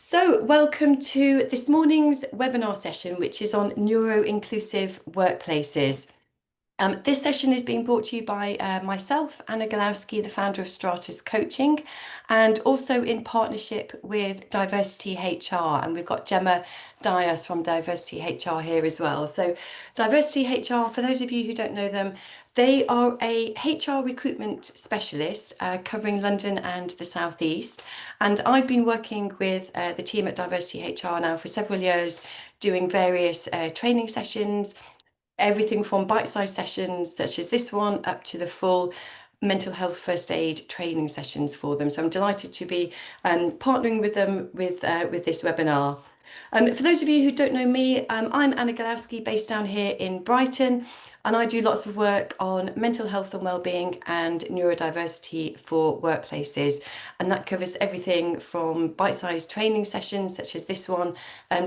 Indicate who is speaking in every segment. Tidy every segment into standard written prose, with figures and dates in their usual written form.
Speaker 1: Welcome to this morning's webinar session, which is on neuro-inclusive workplaces. This session is being brought to you by myself, Anna Galowski, the founder of Stratus Coaching, and also in partnership with Diversity HR. And we've got Gemma Dias from Diversity HR here as well. So Diversity HR, for those of you who don't know them, they are a HR recruitment specialist covering London and the South East. And I've been working with the team at Diversity HR now for several years, doing various training sessions, everything from bite-sized sessions such as this one up to the full mental health first aid training sessions for them. So I'm delighted to be partnering with them with this webinar. For those of you who don't know me, I'm Anna Galowski, based down here in Brighton, and I do lots of work on mental health and wellbeing and neurodiversity for workplaces. And that covers everything from bite-sized training sessions such as this one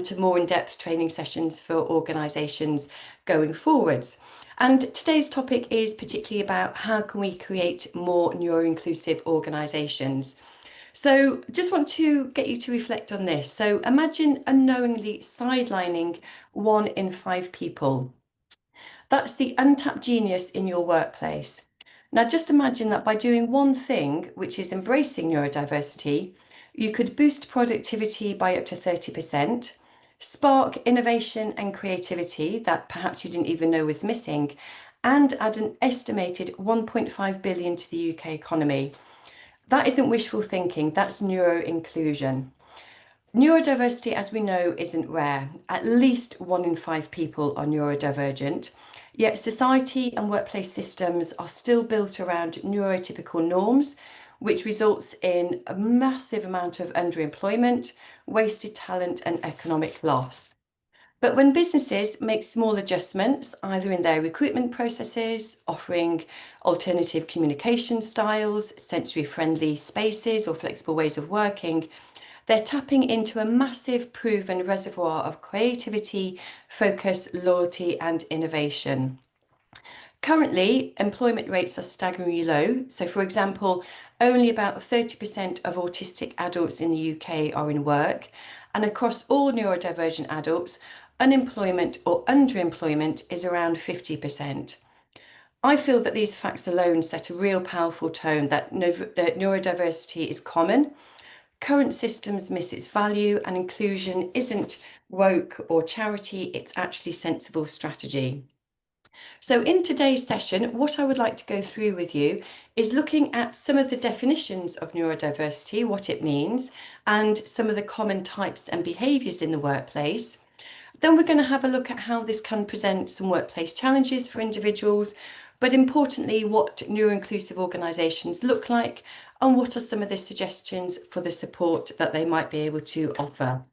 Speaker 1: to more in-depth training sessions for organisations going forwards. And today's topic is particularly about how can we create more neuro-inclusive organisations. So just want to get you to reflect on this. So imagine unknowingly sidelining 1 in 5 people. That's the untapped genius in your workplace. Now just imagine that by doing one thing, which is embracing neurodiversity, you could boost productivity by up to 30%, spark innovation and creativity that perhaps you didn't even know was missing, and add an estimated 1.5 billion to the UK economy. That isn't wishful thinking, that's neuro inclusion. Neurodiversity, as we know, isn't rare. At least 1 in 5 people are neurodivergent, yet society and workplace systems are still built around neurotypical norms, which results in a massive amount of underemployment, wasted talent, and economic loss. But when businesses make small adjustments, either in their recruitment processes, offering alternative communication styles, sensory-friendly spaces, or flexible ways of working, they're tapping into a massive proven reservoir of creativity, focus, loyalty, and innovation. Currently, employment rates are staggeringly low. So, for example, only about 30% of autistic adults in the UK are in work, and across all neurodivergent adults, unemployment or underemployment is around 50%. I feel that these facts alone set a real powerful tone that neurodiversity is common. Current systems miss its value, and inclusion isn't woke or charity, it's actually sensible strategy. So in today's session, what I would like to go through with you is looking at some of the definitions of neurodiversity, what it means, and some of the common types and behaviours in the workplace. Then we're going to have a look at how this can present some workplace challenges for individuals, but importantly, what neuro-inclusive organisations look like and what are some of the suggestions for the support that they might be able to offer.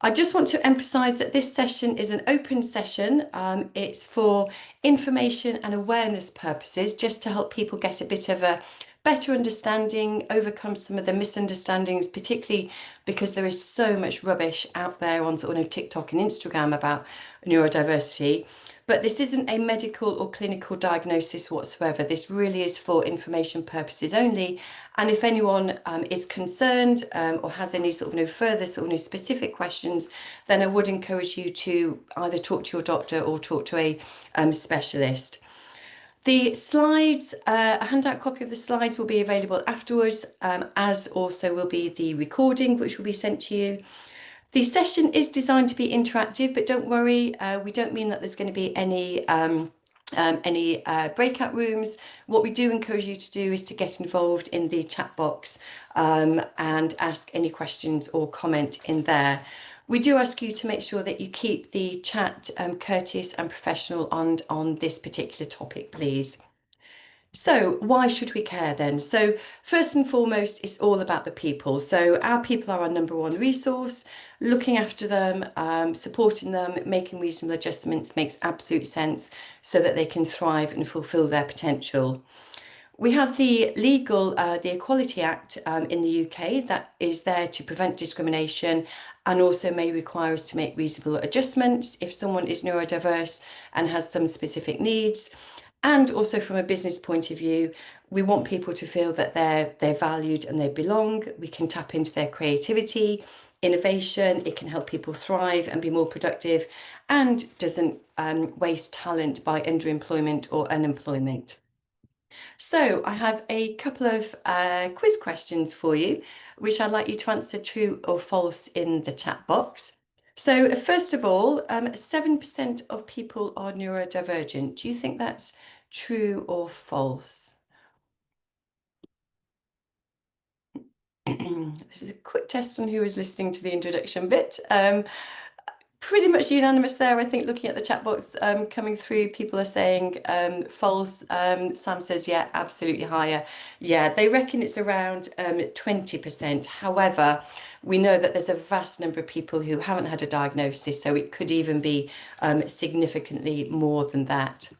Speaker 1: I just want to emphasise that this session is an open session. It's for information and awareness purposes, just to help people get a bit of a better understanding, overcome some of the misunderstandings, particularly because there is so much rubbish out there on sort of TikTok and Instagram about neurodiversity. But this isn't a medical or clinical diagnosis whatsoever. This really is for information purposes only. And if anyone is concerned or has any sort of further sort of specific questions, then I would encourage you to either talk to your doctor or talk to a specialist. The slides, a handout copy of the slides will be available afterwards, as also will be the recording, which will be sent to you. The session is designed to be interactive, but don't worry, we don't mean that there's going to be any breakout rooms. What we do encourage you to do is to get involved in the chat box and ask any questions or comment in there. We do ask you to make sure that you keep the chat courteous and professional on this particular topic, please. So why should we care then? So first and foremost, it's all about the people. So our people are our number one resource. Looking after them, supporting them, making reasonable adjustments makes absolute sense so that they can thrive and fulfil their potential. We have the Equality Act in the UK that is there to prevent discrimination and also may require us to make reasonable adjustments if someone is neurodiverse and has some specific needs. And also from a business point of view, we want people to feel that they're valued and they belong. We can tap into their creativity, innovation, it can help people thrive and be more productive, and doesn't waste talent by underemployment or unemployment. So I have a couple of quiz questions for you, which I'd like you to answer true or false in the chat box. So first of all, 7% of people are neurodivergent. Do you think that's true or false? This is a quick test on who is listening to the introduction bit. Pretty much unanimous there. I think looking at the chat box coming through, people are saying false. Sam says, yeah, absolutely higher. Yeah, they reckon it's around 20%. However, we know that there's a vast number of people who haven't had a diagnosis, so it could even be significantly more than that.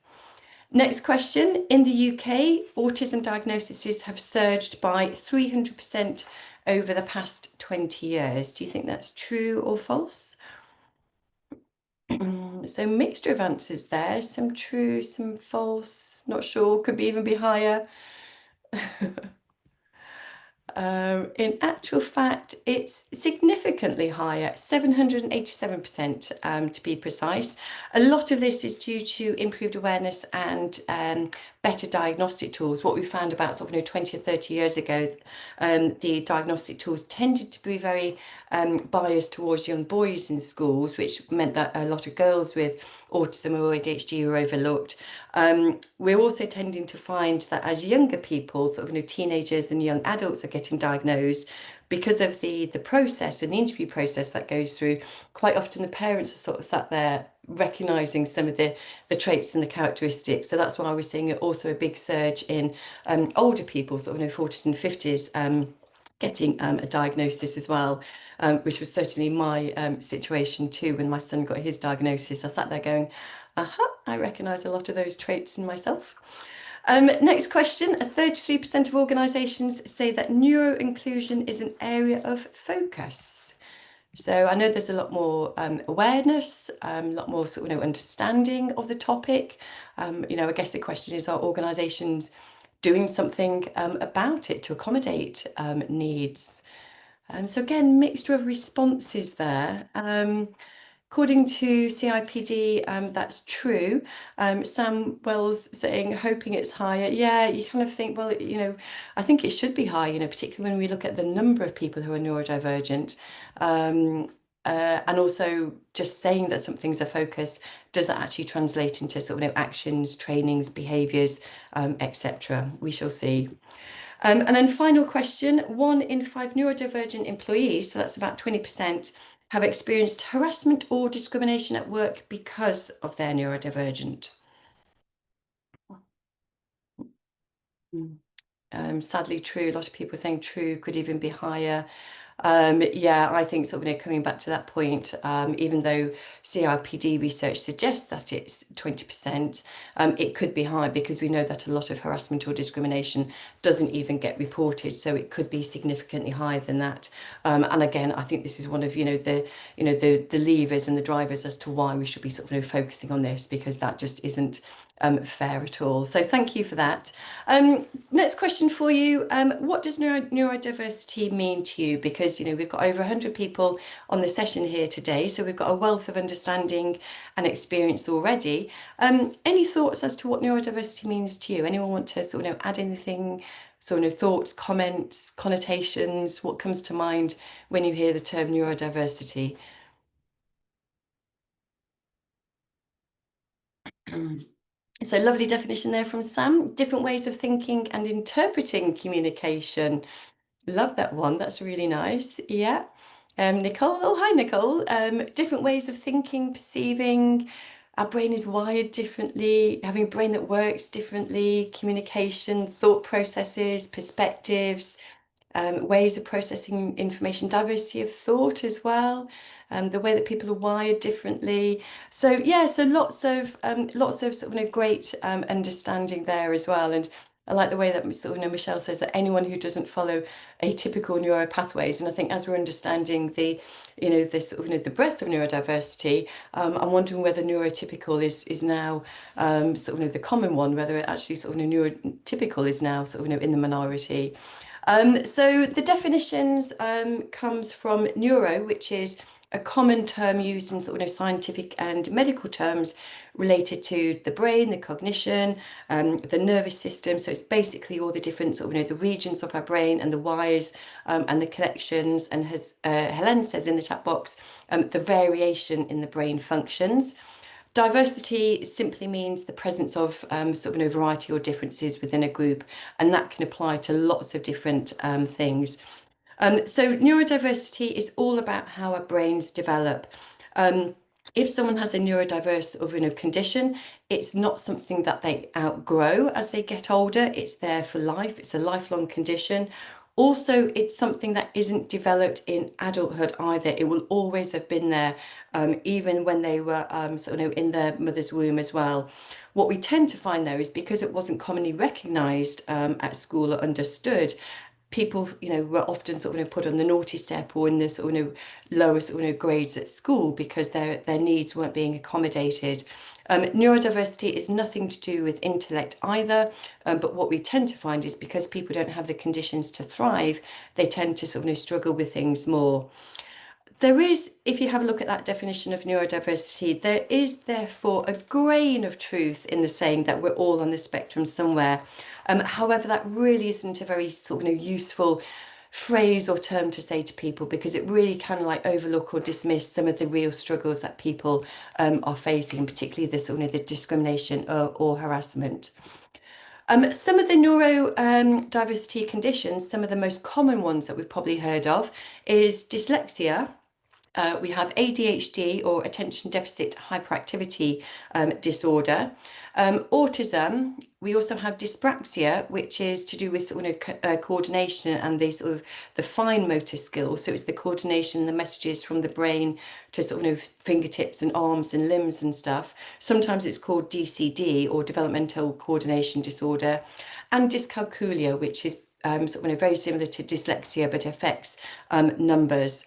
Speaker 1: Next question. In the UK, autism diagnoses have surged by 300% over the past 20 years. Do you think that's true or false? So mixture of answers there, some true, some false, not sure, could be even be higher. In actual fact, it's significantly higher, 787% to be precise. A lot of this is due to improved awareness and better diagnostic tools. What we found about sort of 20 or 30 years ago, the diagnostic tools tended to be very biased towards young boys in schools, which meant that a lot of girls with autism or ADHD were overlooked. We're also tending to find that as younger people, sort of teenagers and young adults are getting diagnosed, because of the process and the interview process that goes through, quite often the parents are sort of sat there recognizing some of the traits and the characteristics. So that's why we're seeing also a big surge in older people, sort of 40s and 50s, getting a diagnosis as well, which was certainly my situation too. When my son got his diagnosis, I sat there going, aha, I recognise a lot of those traits in myself. Next question. 33% of organisations say that neuro inclusion is an area of focus. So I know there's a lot more awareness, a lot more sort of understanding of the topic. I guess the question is, are organisations doing something about it to accommodate needs? So again, mixture of responses there. According to CIPD, that's true. Sam Wells saying, hoping it's higher. Yeah, you kind of think, well, I think it should be high, particularly when we look at the number of people who are neurodivergent. And also just saying that something's a focus, does that actually translate into sort of actions, trainings, behaviours, etc.? We shall see. And then final question, 1 in 5 neurodivergent employees, so that's about 20%, have experienced harassment or discrimination at work because of their neurodivergent. Sadly true, a lot of people saying true, could even be higher. Yeah, I think sort of coming back to that point, even though CIPD research suggests that it's 20%, it could be high because we know that a lot of harassment or discrimination doesn't even get reported, so it could be significantly higher than that. And again, I think this is one of the levers and the drivers as to why we should be sort of focusing on this, because that just isn't fair at all. So thank you for that. Next question for you. What does neurodiversity mean to you? Because, we've got over 100 people on the session here today, so we've got a wealth of understanding and experience already. Any thoughts as to what neurodiversity means to you? Anyone want to sort of add anything? Sort of thoughts, comments, connotations, what comes to mind when you hear the term neurodiversity? So lovely definition there from Sam. Different ways of thinking and interpreting communication. Love that one. That's really nice. Yeah. Nicole. Oh, hi, Nicole. Different ways of thinking, perceiving. Our brain is wired differently, having a brain that works differently, communication, thought processes, perspectives, ways of processing information, diversity of thought as well, the way that people are wired differently. So yeah, so lots of sort of great understanding there as well. And I like the way that sort of Michelle says that anyone who doesn't follow atypical neuro pathways, and I think as we're understanding the this sort of the breadth of neurodiversity, I'm wondering whether neurotypical is now sort of the common one, whether it actually sort of neurotypical is now sort of in the minority. So the definitions comes from neuro, which is a common term used in sort of scientific and medical terms related to the brain, the cognition, the nervous system. So it's basically all the different sort of the regions of our brain and the wires and the connections. And as Helen says in the chat box, the variation in the brain functions. Diversity simply means the presence of sort of a variety or differences within a group, and that can apply to lots of different things. So neurodiversity is all about how our brains develop. If someone has a neurodiverse or condition, it's not something that they outgrow as they get older. It's there for life. It's a lifelong condition. Also, it's something that isn't developed in adulthood either. It will always have been there, even when they were sort of in their mother's womb as well. What we tend to find though is because it wasn't commonly recognised at school or understood, people, were often sort of put on the naughty step or in the sort of lower sort of grades at school because their needs weren't being accommodated. Neurodiversity is nothing to do with intellect either, but what we tend to find is because people don't have the conditions to thrive, they tend to sort of struggle with things more. There is, if you have a look at that definition of neurodiversity, there is therefore a grain of truth in the saying that we're all on the spectrum somewhere. However, that really isn't a very sort of useful phrase or term to say to people because it really can like overlook or dismiss some of the real struggles that people are facing, particularly the sort of the discrimination or harassment. Some of the neurodiversity conditions, some of the most common ones that we've probably heard of is dyslexia. We have ADHD or attention deficit hyperactivity disorder. Autism, we also have dyspraxia, which is to do with sort of coordination and the sort of the fine motor skills. So it's the coordination, the messages from the brain to sort of fingertips and arms and limbs and stuff. Sometimes it's called DCD or developmental coordination disorder, and dyscalculia, which is sort of very similar to dyslexia but affects numbers.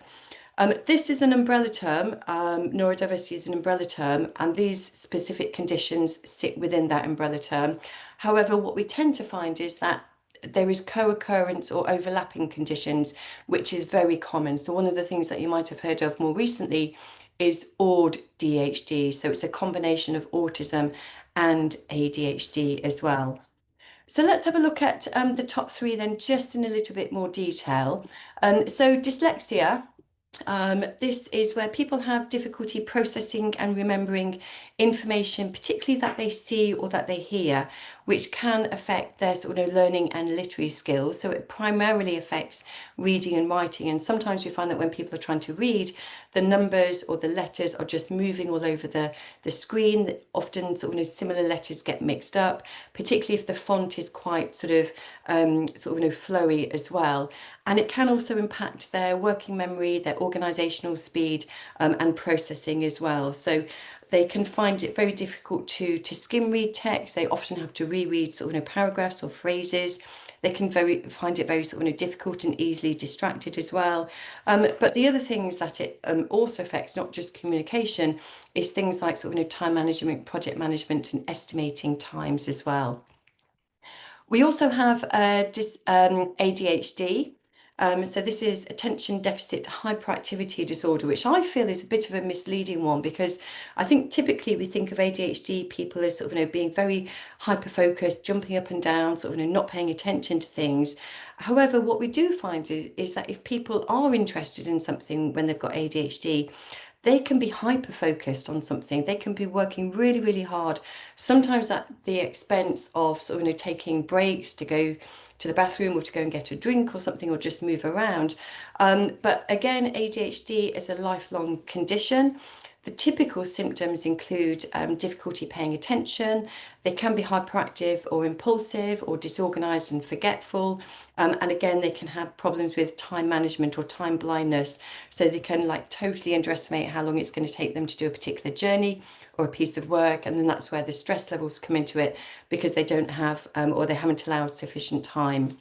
Speaker 1: This is an umbrella term. Neurodiversity is an umbrella term, and these specific conditions sit within that umbrella term. However, what we tend to find is that there is co-occurrence or overlapping conditions, which is very common. So one of the things that you might have heard of more recently is AUD-DHD. So it's a combination of autism and ADHD as well. So let's have a look at the top three then, just in a little bit more detail. So dyslexia. This is where people have difficulty processing and remembering information, particularly that they see or that they hear, which can affect their sort of learning and literary skills. So it primarily affects reading and writing. And sometimes we find that when people are trying to read, the numbers or the letters are just moving all over the screen. Often sort of similar letters get mixed up, particularly if the font is quite sort of flowy as well. And it can also impact their working memory, their organisational speed and processing as well. So they can find it very difficult to skim read text. They often have to reread sort of paragraphs or phrases. They can find it very sort of difficult and easily distracted as well. But the other things that it also affects, not just communication, is things like sort of time management, project management, and estimating times as well. We also have ADHD. So this is attention deficit hyperactivity disorder, which I feel is a bit of a misleading one because I think typically we think of ADHD people as sort of being very hyper focused, jumping up and down, sort of not paying attention to things. However, what we do find is that if people are interested in something when they've got ADHD, they can be hyper focused on something. They can be working really, really hard, sometimes at the expense of sort of taking breaks to go to the bathroom or to go and get a drink or something or just move around. But again, ADHD is a lifelong condition. The typical symptoms include difficulty paying attention. They can be hyperactive or impulsive or disorganized and forgetful. And again, they can have problems with time management or time blindness. So they can like totally underestimate how long it's going to take them to do a particular journey or a piece of work. And then that's where the stress levels come into it because they don't have or they haven't allowed sufficient time.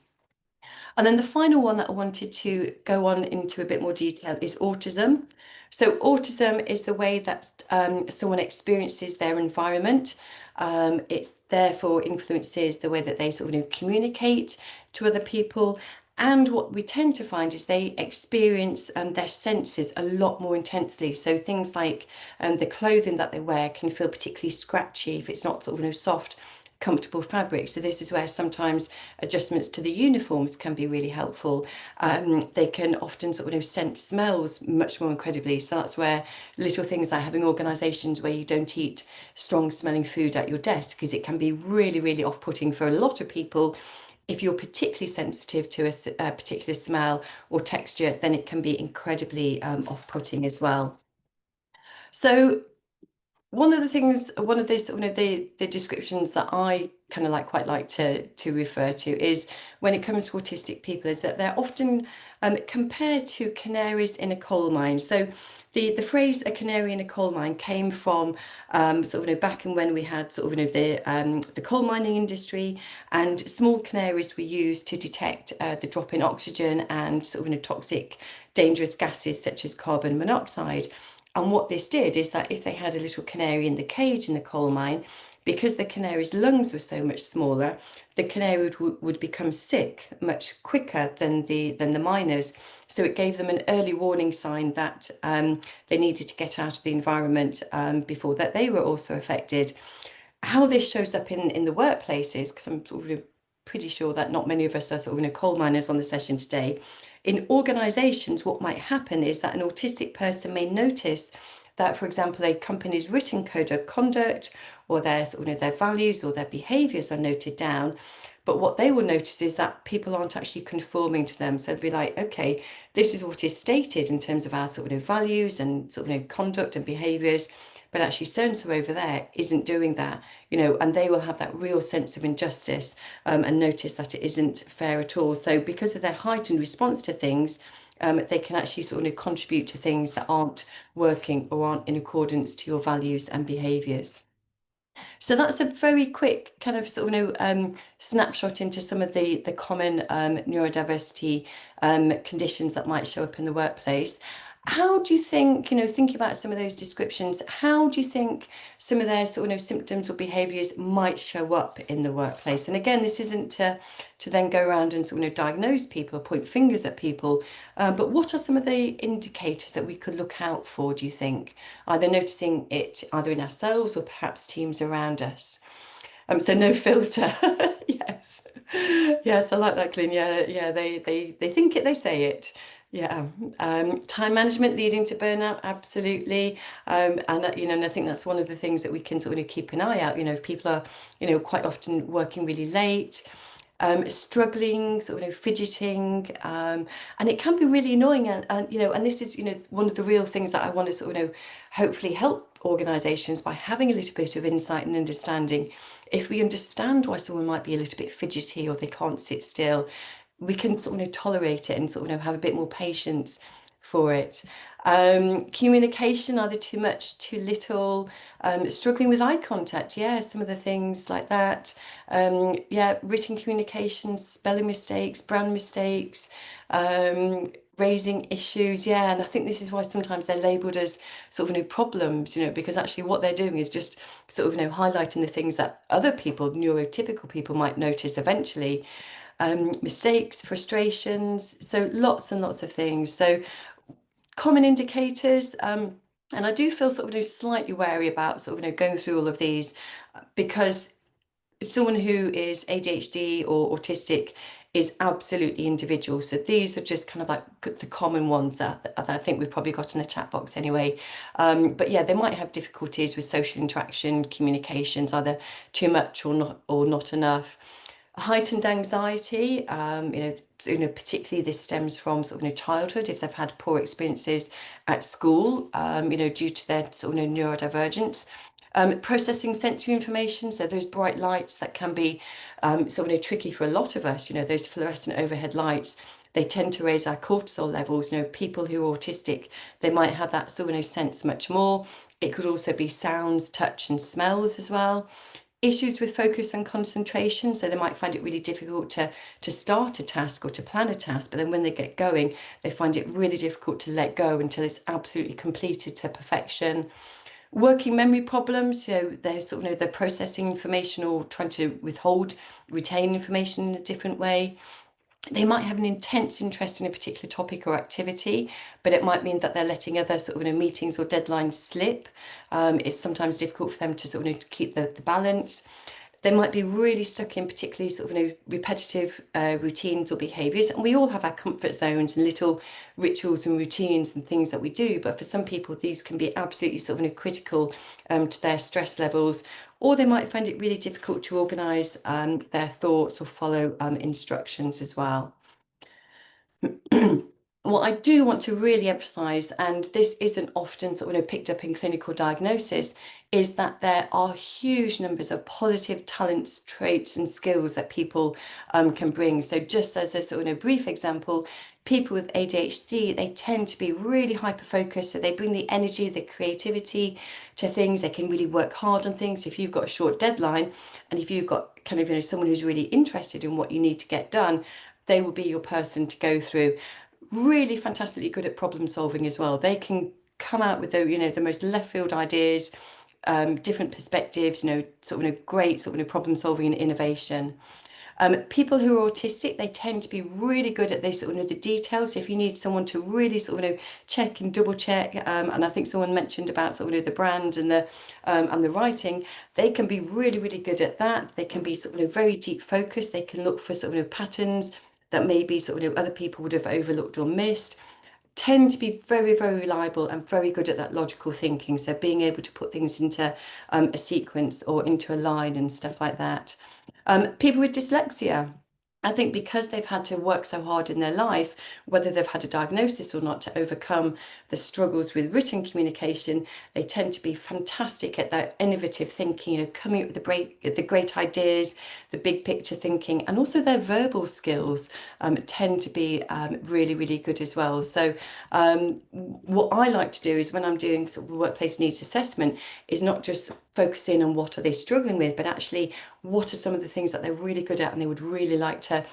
Speaker 1: And then the final one that I wanted to go on into a bit more detail is autism. So autism is the way that someone experiences their environment. It's therefore influences the way that they sort of communicate to other people. And what we tend to find is they experience their senses a lot more intensely. So things like the clothing that they wear can feel particularly scratchy if it's not sort of, soft, comfortable fabric. So this is where sometimes adjustments to the uniforms can be really helpful. They can often sort of sense smells much more incredibly. So that's where little things like having organisations where you don't eat strong smelling food at your desk, because it can be really, really off-putting for a lot of people. If you're particularly sensitive to a particular smell or texture, then it can be incredibly off-putting as well. So one of the things, one of the descriptions that I kind of quite like to refer to is, when it comes to autistic people, is that they're often compared to canaries in a coal mine. So the phrase "a canary in a coal mine" came from back in when we had the coal mining industry, and small canaries were used to detect the drop in oxygen and toxic, dangerous gases such as carbon monoxide. And what this did is that if they had a little canary in the cage in the coal mine, because the canary's lungs were so much smaller, the canary would become sick much quicker than the miners. So it gave them an early warning sign that they needed to get out of the environment before that they were also affected. How this shows up in the workplaces, because I'm pretty sure that not many of us are coal miners on the session today. In organisations, what might happen is that an autistic person may notice that, for example, a company's written code of conduct or their their values or their behaviours are noted down. But what they will notice is that people aren't actually conforming to them. So they'll be like, okay, this is what is stated in terms of our values and conduct and behaviours, but actually so and so over there isn't doing that, and they will have that real sense of injustice, and notice that it isn't fair at all. So because of their heightened response to things, they can actually contribute to things that aren't working or aren't in accordance to your values and behaviours. So that's a very quick kind of snapshot into some of the common neurodiversity conditions that might show up in the workplace. How do you think, thinking about some of those descriptions, how do you think some of their symptoms or behaviours might show up in the workplace? And again, this isn't to then go around and diagnose people or point fingers at people, but what are some of the indicators that we could look out for, do you think? Either noticing it either in ourselves or perhaps teams around us. So no filter. Yes. Yes, I like that, Glyn. Yeah, yeah, they think it, they say it. Yeah. Time management leading to burnout, absolutely. And I think that's one of the things that we can keep an eye out. If people are, quite often working really late, struggling, fidgeting, and it can be really annoying. And this is, one of the real things that I want to hopefully help organisations by having a little bit of insight and understanding. If we understand why someone might be a little bit fidgety or they can't sit still, we can tolerate it and have a bit more patience for it. Communication, either too much, too little, struggling with eye contact, yeah, some of the things like that. Yeah, written communication, spelling mistakes, brand mistakes, raising issues, yeah, and I think this is why sometimes they're labelled as problems, because actually what they're doing is just highlighting the things that other people, neurotypical people, might notice eventually. Mistakes, frustrations, so lots and lots of things. So common indicators, and I do feel slightly wary about going through all of these, because someone who is ADHD or autistic is absolutely individual. So these are just kind of like the common ones that I think we've probably got in the chat box anyway. But yeah, they might have difficulties with social interaction, communications, either too much or not enough. Heightened anxiety, particularly this stems from childhood, if they've had poor experiences at school, due to their neurodivergence. Processing sensory information, so those bright lights that can be tricky for a lot of us, those fluorescent overhead lights, they tend to raise our cortisol levels. People who are autistic, they might have that sense much more. It could also be sounds, touch and smells as well. Issues with focus and concentration, so they might find it really difficult to start a task or to plan a task, but then when they get going, they find it really difficult to let go until it's absolutely completed to perfection. Working memory problems, so they're they're processing information or trying to retain information in a different way. They might have an intense interest in a particular topic or activity, but it might mean that they're letting other sort of meetings or deadlines slip. It's sometimes difficult for them to sort of to keep the balance. They might be really stuck in particularly sort of repetitive routines or behaviours, and we all have our comfort zones and little rituals and routines and things that we do. But for some people, these can be absolutely sort of critical to their stress levels, or they might find it really difficult to organise their thoughts or follow instructions as well. What I do want to really emphasize, and this isn't often sort of picked up in clinical diagnosis, is that there are huge numbers of positive talents, traits, and skills that people can bring. So, just as a sort of brief example, people with ADHD, they tend to be really hyper focused. So, they bring the energy, the creativity to things. They can really work hard on things. If you've got a short deadline, and if you've got kind of someone who's really interested in what you need to get done, they will be your person to go through. Really fantastically good at problem solving as well. They can come out with the most left field ideas, different perspectives, sort of great sort of problem solving and innovation. People who are autistic, they tend to be really good at this sort of the details. If you need someone to really sort of check and double check, and I think someone mentioned about sort of the brand and the writing, they can be really, really good at that. They can be sort of very deep focused. They can look for sort of patterns that maybe sort of other people would have overlooked or missed. Tend to be very, very reliable and very good at that logical thinking. So being able to put things into a sequence or into a line and stuff like that. People with dyslexia, I think because they've had to work so hard in their life, whether they've had a diagnosis or not, to overcome the struggles with written communication, they tend to be fantastic at that innovative thinking, coming up with the great ideas, the big picture thinking, and also their verbal skills tend to be really, really good as well. So what I like to do is when I'm doing sort of workplace needs assessment is not just focusing on what are they struggling with, but actually what are some of the things that they're really good at and they would really like to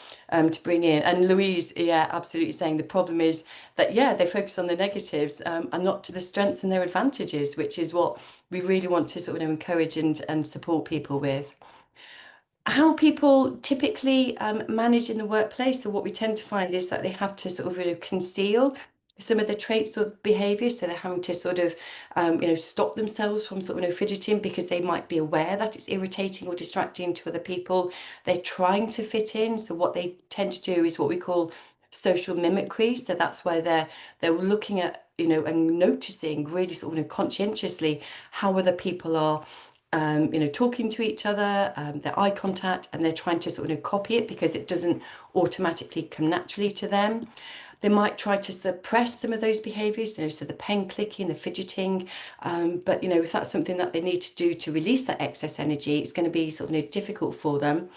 Speaker 1: bring in. And Louise, yeah, absolutely saying the problem is that, yeah, they focus on the negatives and not to the strengths and their advantages, which is what we really want to sort of encourage and support people with. How people typically manage in the workplace, so what we tend to find is that they have to sort of conceal some of the traits or behaviours. So they're having to sort of stop themselves from sort of fidgeting because they might be aware that it's irritating or distracting to other people. They're trying to fit in. So what they tend to do is what we call social mimicry. So that's where they're looking at and noticing really sort of conscientiously how other people are talking to each other, their eye contact, and they're trying to sort of copy it because it doesn't automatically come naturally to them. They might try to suppress some of those behaviours, so the pen clicking, the fidgeting. But if that's something that they need to do to release that excess energy, it's going to be sort of difficult for them.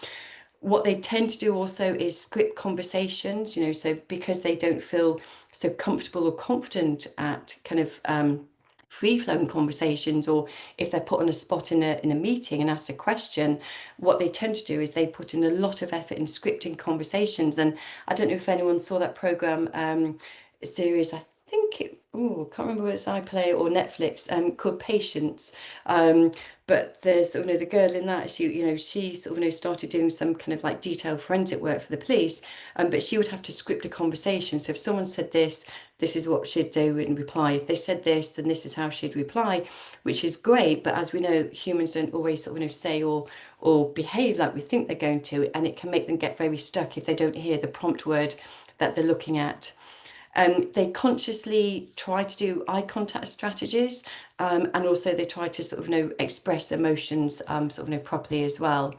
Speaker 1: What they tend to do also is script conversations, so because they don't feel so comfortable or confident at kind of free-flowing conversations, or if they're put on a spot in a meeting and asked a question, what they tend to do is they put in a lot of effort in scripting conversations. And I don't know if anyone saw that program series, I think I can't remember whether it's iPlayer or Netflix, called Patience. But the sort of the girl in that, she sort of started doing some kind of like detailed forensic work for the police, but she would have to script a conversation. So if someone said this is what she'd do in reply. If they said this, then this is how she'd reply, which is great. But as we know, humans don't always sort of say or behave like we think they're going to, and it can make them get very stuck if they don't hear the prompt word that they're looking at. They consciously try to do eye contact strategies, and also they try to sort of express emotions sort of properly as well.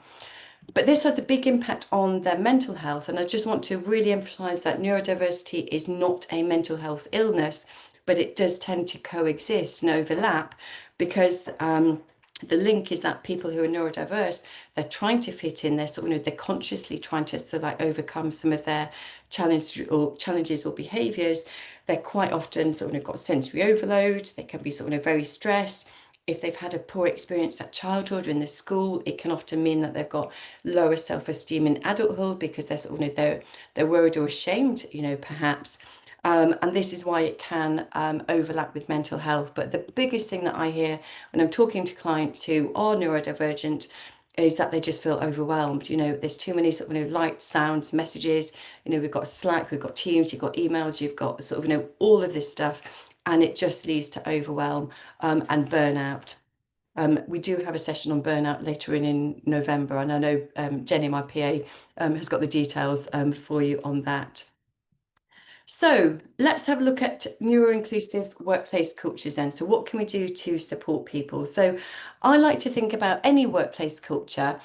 Speaker 1: But this has a big impact on their mental health, and I just want to really emphasize that neurodiversity is not a mental health illness, but it does tend to coexist and overlap because the link is that people who are neurodiverse, they're trying to fit in, they're sort of they're consciously trying to sort of like overcome some of their challenges or behaviors. They're quite often sort of got sensory overload, they can be sort of very stressed. If they've had a poor experience at childhood or in the school, it can often mean that they've got lower self-esteem in adulthood because they're sort of they're worried or ashamed, perhaps. And this is why it can overlap with mental health. But the biggest thing that I hear when I'm talking to clients who are neurodivergent is that they just feel overwhelmed. There's too many sort of, light sounds, messages. We've got Slack, we've got Teams, you've got emails, you've got sort of, all of this stuff, and it just leads to overwhelm and burnout. We do have a session on burnout later in November, and I know Jenny, my PA, has got the details for you on that. So let's have a look at neuro-inclusive workplace cultures then. So what can we do to support people? So I like to think about any workplace culture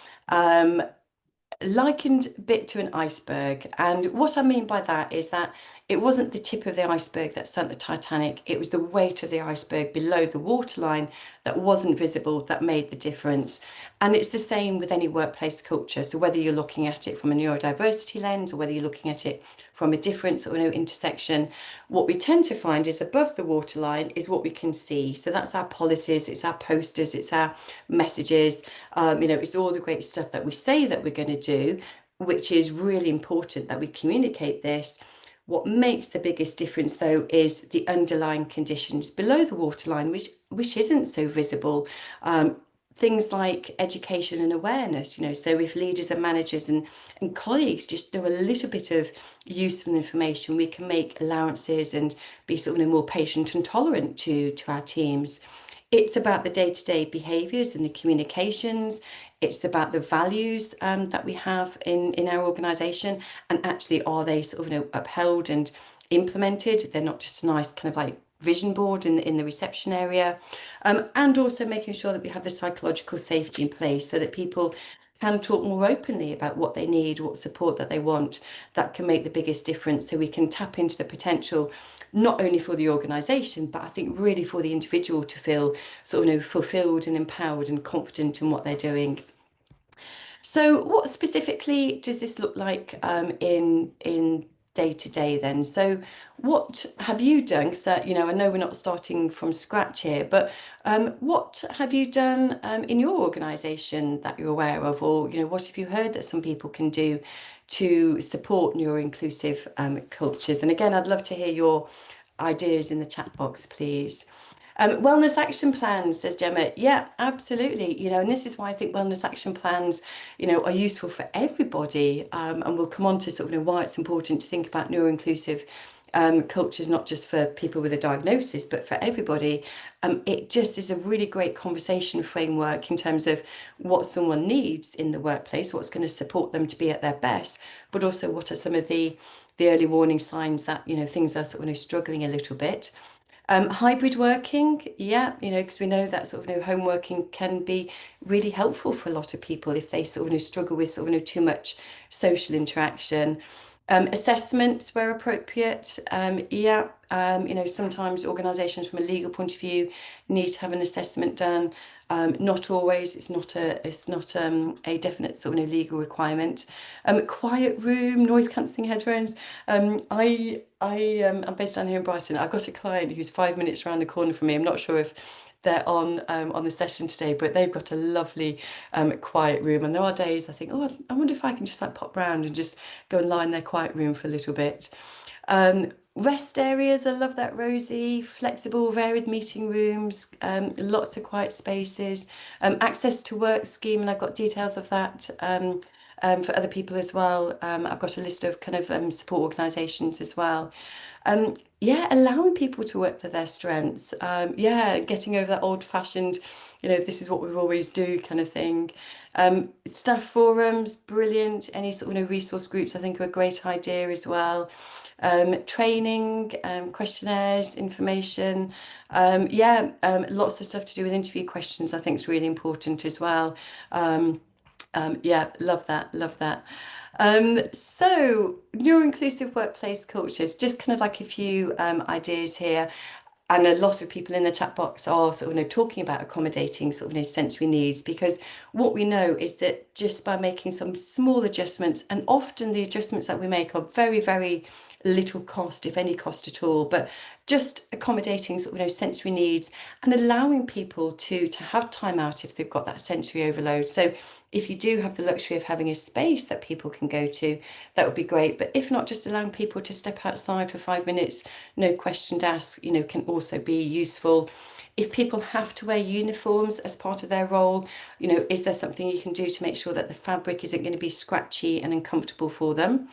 Speaker 1: likened a bit to an iceberg. And what I mean by that is that it wasn't the tip of the iceberg that sank the Titanic. It was the weight of the iceberg below the waterline that wasn't visible that made the difference. And it's the same with any workplace culture. So whether you're looking at it from a neurodiversity lens or whether you're looking at it from a different sort of intersection, what we tend to find is above the waterline is what we can see. So that's our policies, it's our posters, it's our messages, it's all the great stuff that we say that we're going to do, which is really important that we communicate this. What makes the biggest difference, though, is the underlying conditions below the waterline, which isn't so visible. Things like education and awareness, so if leaders and managers and colleagues just do a little bit of useful information, we can make allowances and be sort of more patient and tolerant to our teams. It's about the day-to-day behaviours and the communications. It's about the values that we have in our organisation, and actually are they sort of upheld and implemented? They're not just a nice kind of like vision board in the reception area, and also making sure that we have the psychological safety in place so that people can talk more openly about what they need, what support that they want. That can make the biggest difference, so we can tap into the potential not only for the organisation, but I think really for the individual to feel sort of fulfilled and empowered and confident in what they're doing. So what specifically does this look like in day to day then? So what have you done? Because I know we're not starting from scratch here, but what have you done in your organisation that you're aware of, or what have you heard that some people can do to support neuro-inclusive cultures? And again, I'd love to hear your ideas in the chat box, please. Wellness action plans, says Gemma. Yeah, absolutely. And this is why I think wellness action plans, are useful for everybody. And we'll come on to sort of why it's important to think about neuro-inclusive cultures, not just for people with a diagnosis, but for everybody. It just is a really great conversation framework in terms of what someone needs in the workplace, what's going to support them to be at their best, but also what are some of the early warning signs that, things are sort of struggling a little bit. Hybrid working, yeah, because we know that sort of home working can be really helpful for a lot of people if they sort of struggle with sort of too much social interaction. Assessments where appropriate, yeah, sometimes organisations from a legal point of view need to have an assessment done. Not always. It's not a definite sort of legal requirement. Quiet room, noise cancelling headphones. I'm based down here in Brighton. I've got a client who's 5 minutes around the corner from me. I'm not sure if they're on the session today, but they've got a lovely quiet room. And there are days I think, oh, I wonder if I can just like pop round and just go and lie in their quiet room for a little bit. Rest areas, I love that, Rosie. Flexible, varied meeting rooms, lots of quiet spaces. Access to work scheme, and I've got details of that for other people as well. I've got a list of kind of support organisations as well. Yeah, allowing people to work for their strengths. Yeah, getting over that old-fashioned, this is what we always do kind of thing. Staff forums, brilliant. Any sort of resource groups, I think, are a great idea as well. Training, questionnaires, information. Yeah, lots of stuff to do with interview questions, I think is really important as well. Yeah, love that, love that. So neuro-inclusive workplace cultures, just kind of like a few ideas here. And a lot of people in the chat box are sort of talking about accommodating sort of sensory needs, because what we know is that just by making some small adjustments, and often the adjustments that we make are very, very little cost, if any cost at all, but just accommodating sort of sensory needs and allowing people to have time out if they've got that sensory overload. So if you do have the luxury of having a space that people can go to, that would be great. But if not, just allowing people to step outside for 5 minutes, no question asked, can also be useful. If people have to wear uniforms as part of their role, is there something you can do to make sure that the fabric isn't going to be scratchy and uncomfortable for them?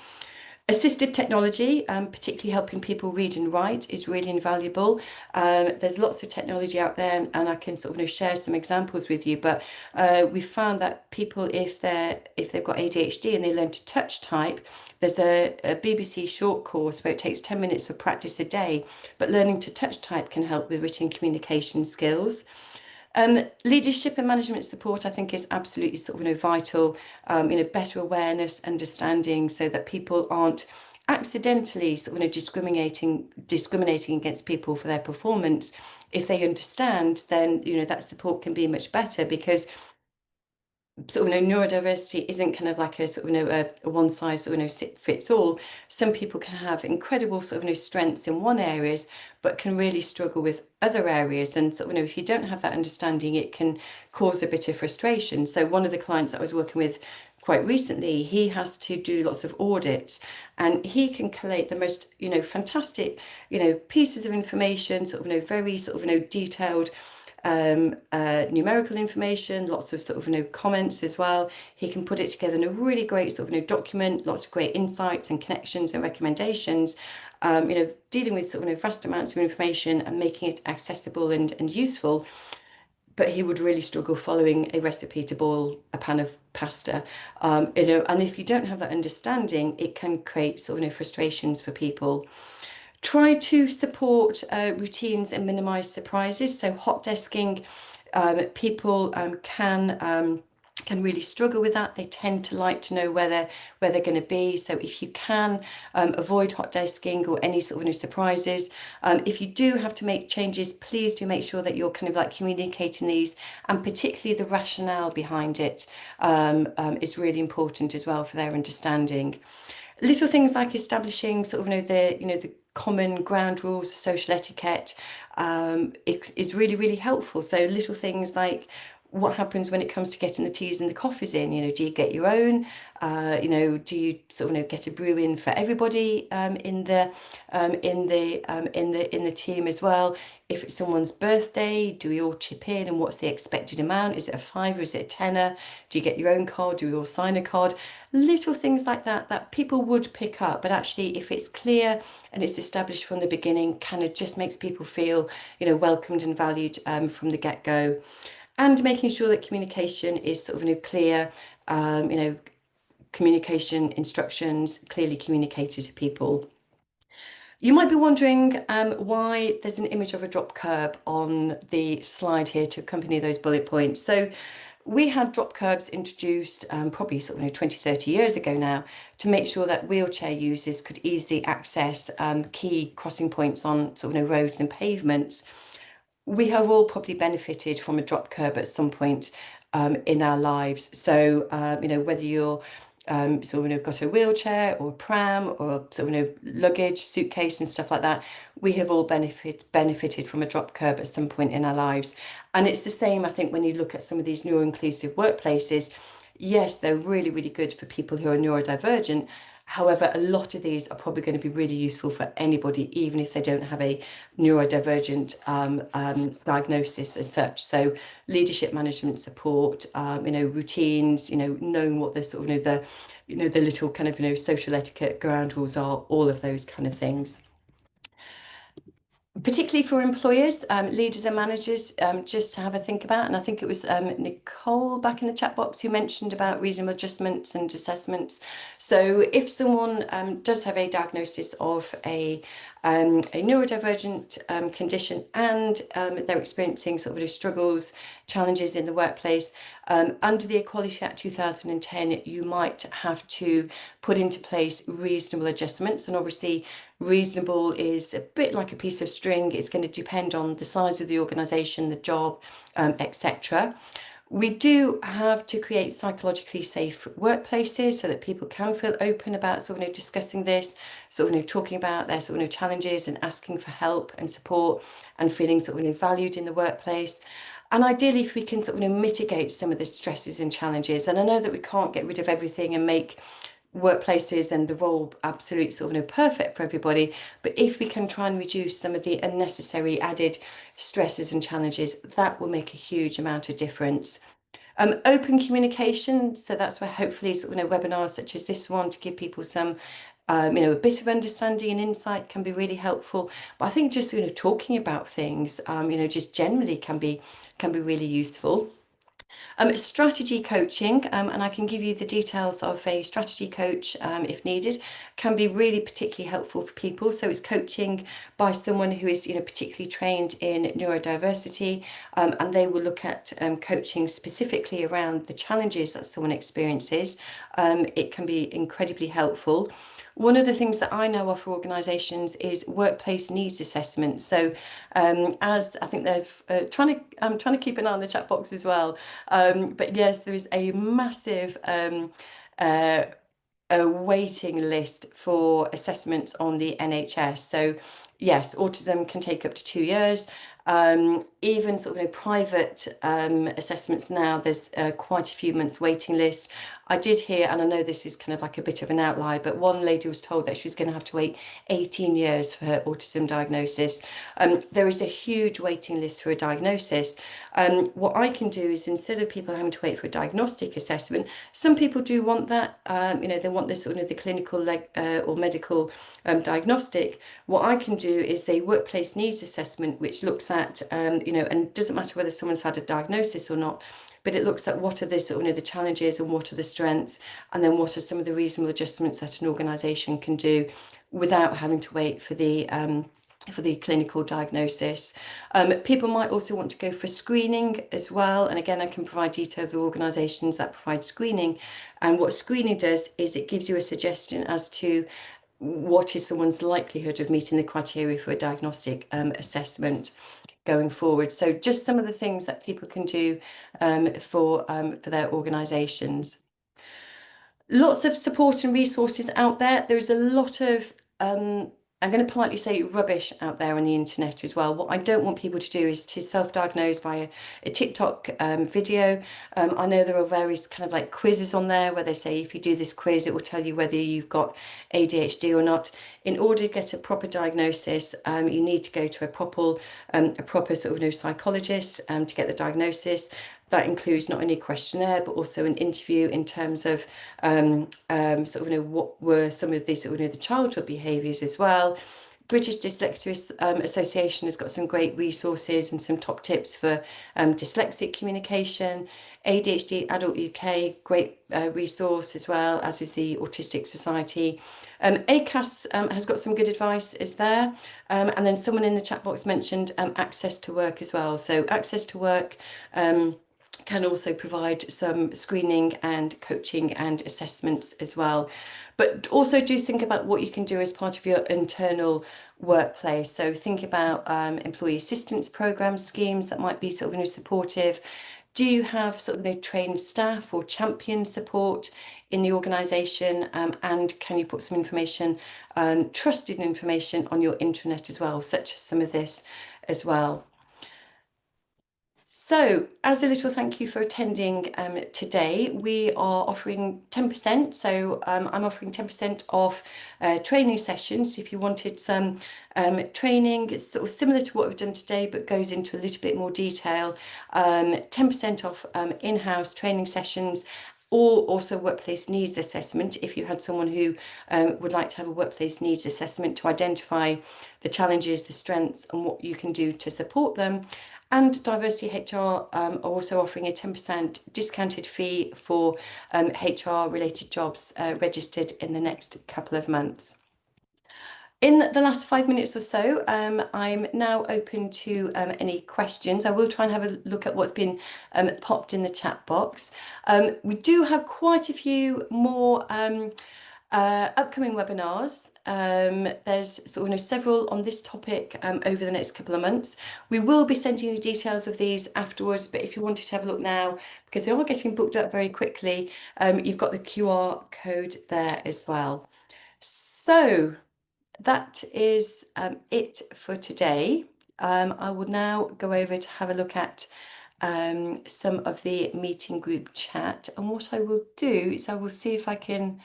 Speaker 1: Assistive technology, particularly helping people read and write, is really invaluable. There's lots of technology out there, and I can sort of share some examples with you. But we found that people, if they've got ADHD and they learn to touch type, there's a BBC short course where it takes 10 minutes of practice a day. But learning to touch type can help with written communication skills. Leadership and management support, I think, is absolutely sort of vital. Better awareness, understanding, so that people aren't accidentally sort of discriminating against people for their performance. If they understand, then that support can be much better, because sort of neurodiversity isn't kind of like a sort of a one size sort of fits all. Some people can have incredible sort of strengths in one areas, but can really struggle with other areas. And sort of if you don't have that understanding, it can cause a bit of frustration. So one of the clients I was working with quite recently, he has to do lots of audits, and he can collate the most fantastic pieces of information, sort of very sort of detailed numerical information, lots of sort of comments as well. He can put it together in a really great sort of document, lots of great insights and connections and recommendations. Dealing with sort of vast amounts of information and making it accessible and useful. But he would really struggle following a recipe to boil a pan of pasta. And if you don't have that understanding, it can create sort of frustrations for people. Try to support routines and minimize surprises. So hot desking, people can really struggle with that. They tend to like to know where they're going to be. So if you can avoid hot desking or any sort of surprises, if you do have to make changes, please do make sure that you're kind of like communicating these, and particularly the rationale behind it is really important as well for their understanding. Little things like establishing sort of the common ground rules, social etiquette, is really, really helpful. So little things like what happens when it comes to getting the teas and the coffees in. Do you get your own? Do you sort of get a brew in for everybody in the team as well? If it's someone's birthday, do we all chip in, and what's the expected amount? Is it a fiver? Is it a tenner? Do you get your own card? Do we all sign a card? Little things like that people would pick up, but actually if it's clear and it's established from the beginning, kind of just makes people feel welcomed and valued from the get-go. And making sure that communication is sort of clear, communication instructions clearly communicated to people. You might be wondering why there's an image of a drop curb on the slide here to accompany those bullet points. So we had drop curbs introduced probably sort of 20, 30 years ago now, to make sure that wheelchair users could easily access key crossing points on sort of roads and pavements. We have all probably benefited from a drop curb at some point in our lives. So, whether you're sort of got a wheelchair or a pram or sort of luggage, suitcase and stuff like that, we have all benefited from a drop curb at some point in our lives. And it's the same, I think, when you look at some of these neuro-inclusive workplaces. Yes, they're really, really good for people who are neurodivergent. However, a lot of these are probably going to be really useful for anybody, even if they don't have a neurodivergent diagnosis as such. So leadership management support, routines, knowing what the sort of the little kind of social etiquette ground rules are, all of those kind of things. Particularly for employers, leaders and managers, just to have a think about. And I think it was Nicole back in the chat box who mentioned about reasonable adjustments and assessments. So if someone does have a diagnosis of a neurodivergent condition, and they're experiencing sort of struggles, challenges in the workplace, under the Equality Act 2010, you might have to put into place reasonable adjustments. And obviously, reasonable is a bit like a piece of string. It's going to depend on the size of the organisation, the job, etc. We do have to create psychologically safe workplaces so that people can feel open about sort of discussing this, sort of talking about their sort of challenges and asking for help and support and feeling sort of valued in the workplace. And ideally, if we can sort of mitigate some of the stresses and challenges, and I know that we can't get rid of everything and make workplaces and the role absolutely sort of perfect for everybody. But if we can try and reduce some of the unnecessary added stresses and challenges, that will make a huge amount of difference. Open communication, so that's where hopefully sort of, webinars such as this one to give people some a bit of understanding and insight can be really helpful. But I think just talking about things, just generally can be really useful. Strategy coaching, and I can give you the details of a strategy coach if needed, can be really particularly helpful for people. So it's coaching by someone who is, particularly trained in neurodiversity, and they will look at coaching specifically around the challenges that someone experiences. It can be incredibly helpful. One of the things that I know of for organisations is workplace needs assessment. So, as I think they've I'm trying to keep an eye on the chat box as well. But yes, there is a massive uh, a waiting list for assessments on the NHS. So yes, autism can take up to 2 years. Even sort of private assessments now, there's quite a few months waiting list. I did hear, and I know this is kind of like a bit of an outlier, but one lady was told that she was going to have to wait 18 years for her autism diagnosis. There is a huge waiting list for a diagnosis. What I can do is, instead of people having to wait for a diagnostic assessment, some people do want that. They want this sort of the clinical or medical diagnostic. What I can do is a workplace needs assessment, which looks at, and it doesn't matter whether someone's had a diagnosis or not, but it looks at what are the sort of the challenges and what are the strengths, and then what are some of the reasonable adjustments that an organisation can do without having to wait for the clinical diagnosis. People might also want to go for screening as well. And again, I can provide details of organisations that provide screening. And what screening does is it gives you a suggestion as to what is someone's likelihood of meeting the criteria for a diagnostic assessment going forward. So just some of the things that people can do for their organisations. Lots of support and resources out there. There's a lot of I'm going to politely say rubbish out there on the internet as well. What I don't want people to do is to self-diagnose via a TikTok video. I know there are various kind of like quizzes on there where they say if you do this quiz, it will tell you whether you've got ADHD or not. In order to get a proper diagnosis, you need to go to a proper sort of psychologist to get the diagnosis. That includes not only a questionnaire, but also an interview in terms of sort of what were some of the sort of the childhood behaviours as well. British Dyslexia Association has got some great resources and some top tips for dyslexic communication. ADHD Adult UK, great resource as well, as is the Autistic Society. ACAS has got some good advice is there. And then someone in the chat box mentioned access to work as well. So access to work can also provide some screening and coaching and assessments as well. But also do think about what you can do as part of your internal workplace. So think about employee assistance programs, schemes that might be sort of supportive. Do you have sort of trained staff or champion support in the organisation? And can you put some information, trusted information on your intranet as well, such as some of this as well? So, as a little thank you for attending today, we are offering 10%. So, I'm offering 10% off training sessions. If you wanted some training, it's sort of similar to what we've done today, but goes into a little bit more detail. 10% off in-house training sessions, or also workplace needs assessment if you had someone who would like to have a workplace needs assessment to identify the challenges, the strengths, and what you can do to support them. And Diversity HR are also offering a 10% discounted fee for HR related jobs registered in the next couple of months. In the last 5 minutes or so, I'm now open to any questions. I will try and have a look at what's been popped in the chat box. We do have quite a few more upcoming webinars. There's sort of several on this topic over the next couple of months. We will be sending you details of these afterwards, but if you wanted to have a look now, because they're all getting booked up very quickly, you've got the QR code there as well. So that is it for today. I will now go over to have a look at some of the meeting group chat. And what I will do is I will see if I can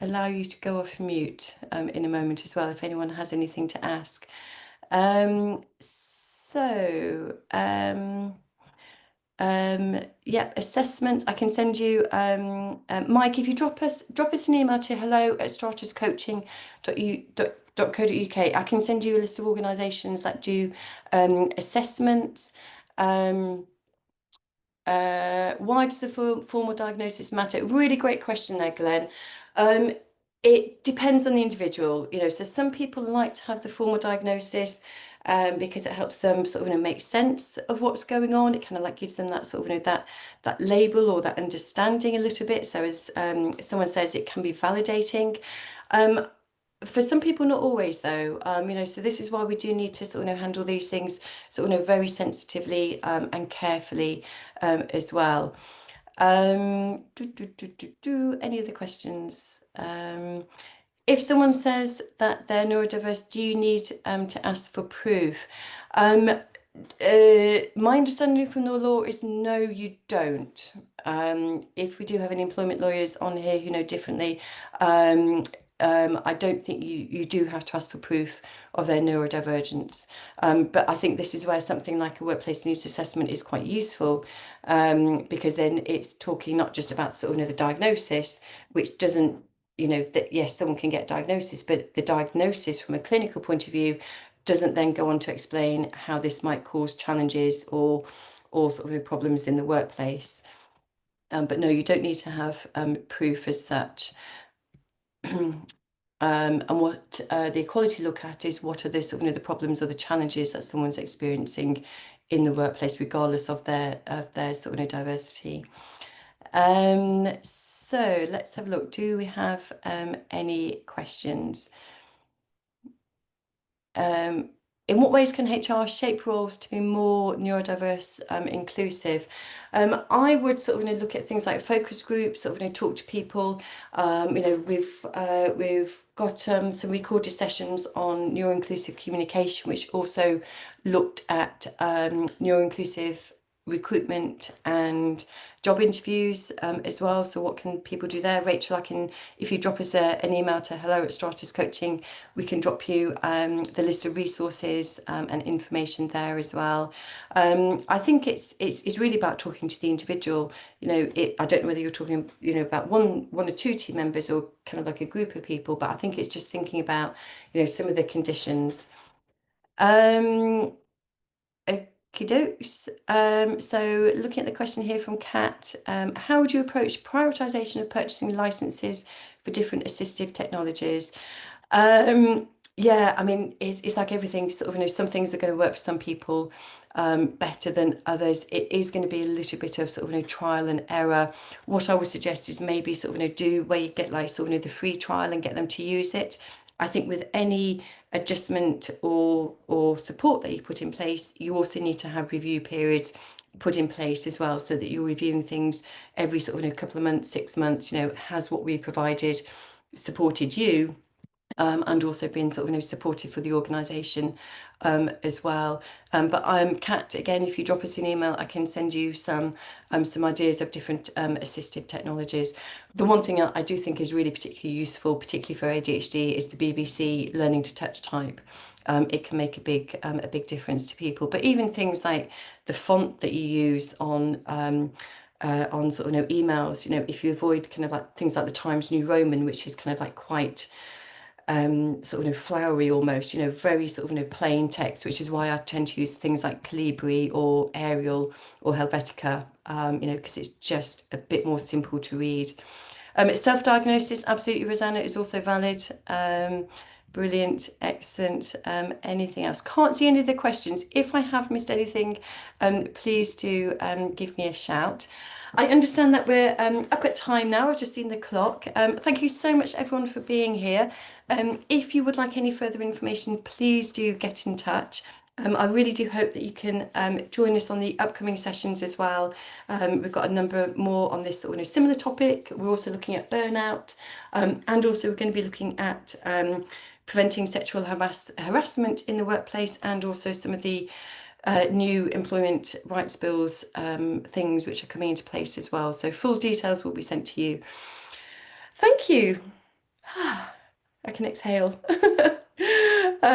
Speaker 1: allow you to go off mute in a moment as well if anyone has anything to ask. Yeah, assessments. I can send you, Mike, if you drop us an email to hello@stratuscoaching.co.uk. I can send you a list of organisations that do assessments. Why does a formal diagnosis matter? Really great question there, Glenn. It depends on the individual, so some people like to have the formal diagnosis because it helps them sort of make sense of what's going on. It kind of like gives them that sort of that label or that understanding a little bit. So as someone says, it can be validating. For some people, not always though, so this is why we do need to sort of handle these things sort of very sensitively and carefully as well. Any other questions? If someone says that they're neurodiverse, do you need to ask for proof? My understanding from the law is no, you don't. If we do have any employment lawyers on here who know differently, I don't think you do have to ask for proof of their neurodivergence. But I think this is where something like a workplace needs assessment is quite useful, because then it's talking not just about sort of the diagnosis, which doesn't, that yes, someone can get diagnosis, but the diagnosis from a clinical point of view doesn't then go on to explain how this might cause challenges or sort of problems in the workplace. But no, you don't need to have proof as such. And what the equality look at is what are the sort of the problems or the challenges that someone's experiencing in the workplace, regardless of their sort of diversity. So let's have a look. Do we have any questions? In what ways can HR shape roles to be more neurodiverse, inclusive? I would sort of look at things like focus groups, sort of talk to people. We've got some recorded sessions on neuro-inclusive communication, which also looked at neuro-inclusive recruitment and job interviews as well. So what can people do there? Rachel, if you drop us an email to hello@Stratus Coaching, we can drop you the list of resources and information there as well. I think it's really about talking to the individual. I don't know whether you're talking about one or two team members or kind of like a group of people, but I think it's just thinking about some of the conditions. Okie dokes. So looking at the question here from Kat, how would you approach prioritization of purchasing licenses for different assistive technologies? Yeah, I mean, it's like everything, sort of, some things are going to work for some people better than others. It is going to be a little bit of sort of trial and error. What I would suggest is maybe sort of do where you get like sort of the free trial and get them to use it. I think with any adjustment or support that you put in place, you also need to have review periods put in place as well, so that you're reviewing things every sort of a couple of months, 6 months. Has what we provided supported you? And also being sort of supportive for the organisation as well. But Kat, again, if you drop us an email, I can send you some ideas of different assistive technologies. The one thing I do think is really particularly useful, particularly for ADHD, is the BBC Learning to Touch type. It can make a big difference to people. But even things like the font that you use on sort of emails, if you avoid kind of like things like the Times New Roman, which is kind of like quite sort of flowery almost, very sort of plain text, which is why I tend to use things like Calibri or Arial or Helvetica, because it's just a bit more simple to read. Self-diagnosis, absolutely, Rosanna, is also valid. Brilliant, excellent. Anything else? Can't see any of the questions. If I have missed anything, please do give me a shout. I understand that we're up at time now. I've just seen the clock. Thank you so much, everyone, for being here. If you would like any further information, please do get in touch. I really do hope that you can join us on the upcoming sessions as well. We've got a number more on this sort of similar topic. We're also looking at burnout, and also we're going to be looking at preventing sexual harassment in the workplace, and also some of the new employment rights bills, things which are coming into place as well. So full details will be sent to you. Thank you. I can exhale.